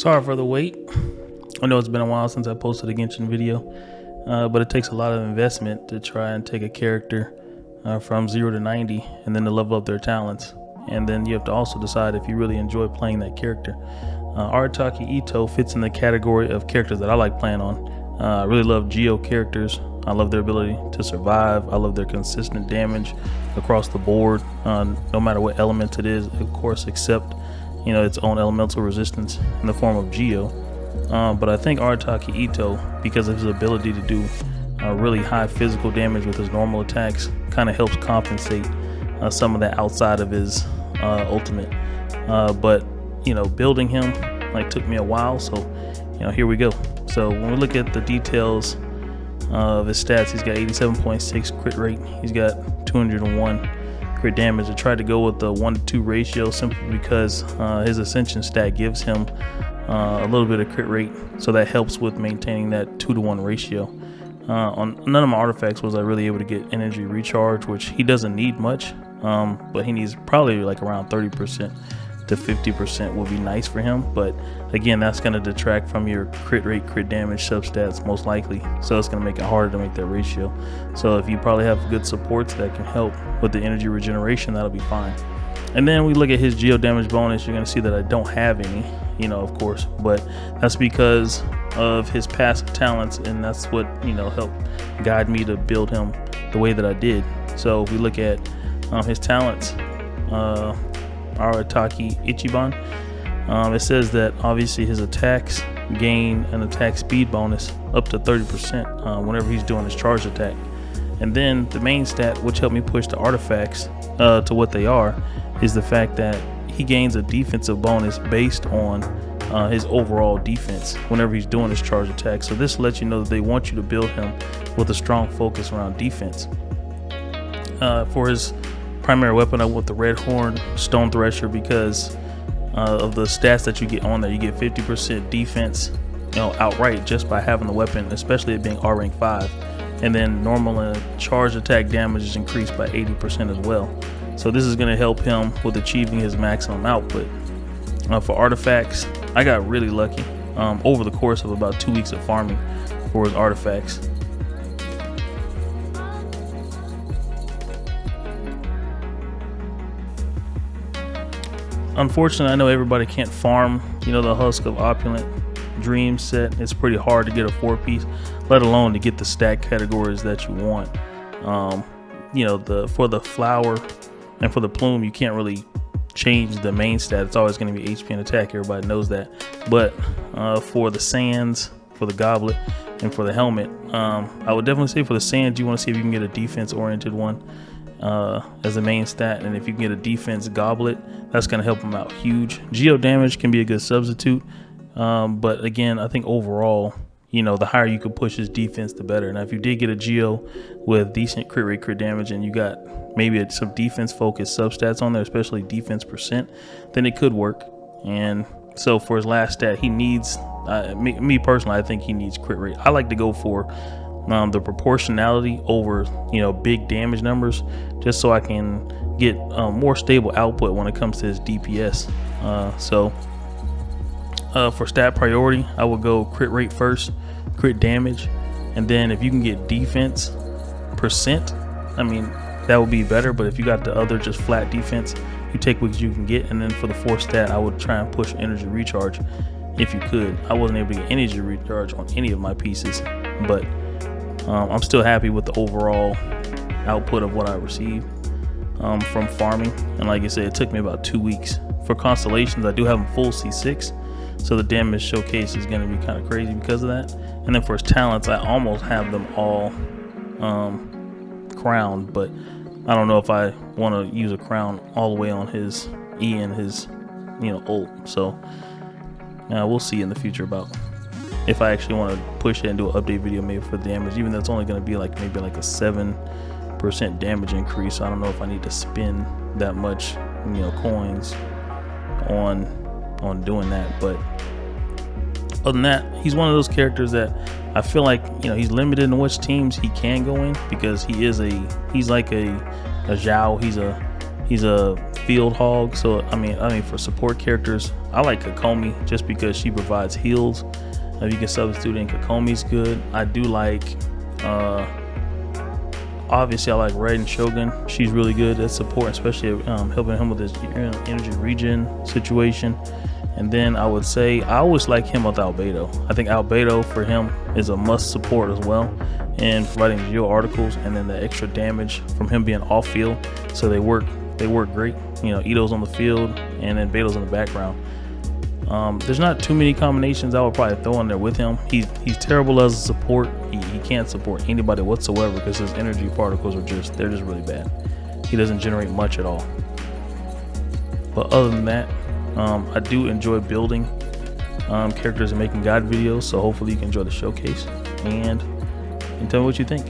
Sorry for the wait. I know it's been a while since I posted a Genshin video, but it takes a lot of investment to try and take a character from 0 to 90 and then to level up their talents. And then you have to also decide if you really enjoy playing that character. Arataki Itto fits in the category of characters that I like playing on. I really love Geo characters. I love their ability to survive. I love their consistent damage across the board, no matter what element it is, of course, except its own elemental resistance in the form of Geo. But I think Arataki Itto, because of his ability to do really high physical damage with his normal attacks, kind of helps compensate some of that outside of his ultimate. But building him took me a while, so here we go. So when we look at the details of his stats, he's got 87.6 crit rate, he's got 201 crit damage. I tried to go with the 1-to-2 ratio simply because his ascension stat gives him a little bit of crit rate, so that helps with maintaining that 2-to-1 ratio. On none of my artifacts was I really able to get energy recharge, which he doesn't need much, but he needs probably around 30% to 50% would be nice for him. But again, that's going to detract from your crit rate, crit damage substats most likely, so it's going to make it harder to make that ratio. So if you probably have good supports that can help with the energy regeneration, that'll be fine. And then we look at his geo damage bonus. You're going to see that I don't have any, of course, but that's because of his passive talents, and that's what helped guide me to build him the way that I did. So if we look at his talents, Arataki Itto, it says that obviously his attacks gain an attack speed bonus up to 30% whenever he's doing his charge attack. And then the main stat, which helped me push the artifacts to what they are, is the fact that he gains a defensive bonus based on his overall defense whenever he's doing his charge attack. So this lets you know that they want you to build him with a strong focus around defense. For his primary weapon, I went the Red Horn Stone Thresher because of the stats that you get on there. You get 50% defense outright just by having the weapon, especially it being R rank 5. And then normal and charge attack damage is increased by 80% as well. So this is going to help him with achieving his maximum output. For artifacts, I got really lucky over the course of about 2 weeks of farming for his artifacts. Unfortunately, I know everybody can't farm, the Husk of Opulent Dream set. It's pretty hard to get a 4-piece, let alone to get the stat categories that you want. For the flower and for the plume, you can't really change the main stat. It's always going to be HP and attack. Everybody knows that. But for the sands, for the goblet, and for the helmet, I would definitely say for the sands, you want to see if you can get a defense-oriented one as the main stat. And if you can get a defense goblet, that's going to help him out huge. Geo damage can be a good substitute. But again, I think overall, the higher you could push his defense, the better. Now, if you did get a Geo with decent crit rate, crit damage, and you got maybe some defense focused substats on there, especially defense percent, then it could work. And so for his last stat, he needs, me personally, I think he needs crit rate. I like to go for the proportionality over, big damage numbers, just so I can get more stable output when it comes to his DPS. For stat priority, I would go crit rate first, crit damage, and then if you can get defense percent, that would be better. But if you got the other just flat defense, you take what you can get. And then for the 4th stat, I would try and push energy recharge if you could. I wasn't able to get energy recharge on any of my pieces, but I'm still happy with the overall output of what I received from farming. And like I said, it took me about 2 weeks. For constellations, I do have them full C6, so the damage showcase is going to be kind of crazy because of that. And then for his talents, I almost have them all crowned, but I don't know if I want to use a crown all the way on his E and his ult. So we'll see in the future about if I actually want to push it and do an update video maybe for the damage, even though it's only going to be maybe a 7% damage increase. So I don't know if I need to spend that much coins on doing that. But other than that, he's one of those characters that I feel like he's limited in which teams he can go in, because he's like a Zhao. He's a field hog. So I mean for support characters, I like Kokomi just because she provides heals. If you can substitute in, Kokomi's good. I do like obviously I like Red and Shogun. She's really good at support, especially helping him with his energy regen situation. And then I would say I always like him with Albedo. I think Albedo for him is a must support as well, and providing geo articles and then the extra damage from him being off field. So they work great. You know, Itto's on the field and then Beto's in the background. There's not too many combinations I would probably throw in there with him. He's terrible as a support. He can't support anybody whatsoever because his energy particles they're just really bad. He doesn't generate much at all. But other than that, I do enjoy building characters and making guide videos. So hopefully you can enjoy the showcase and tell me what you think.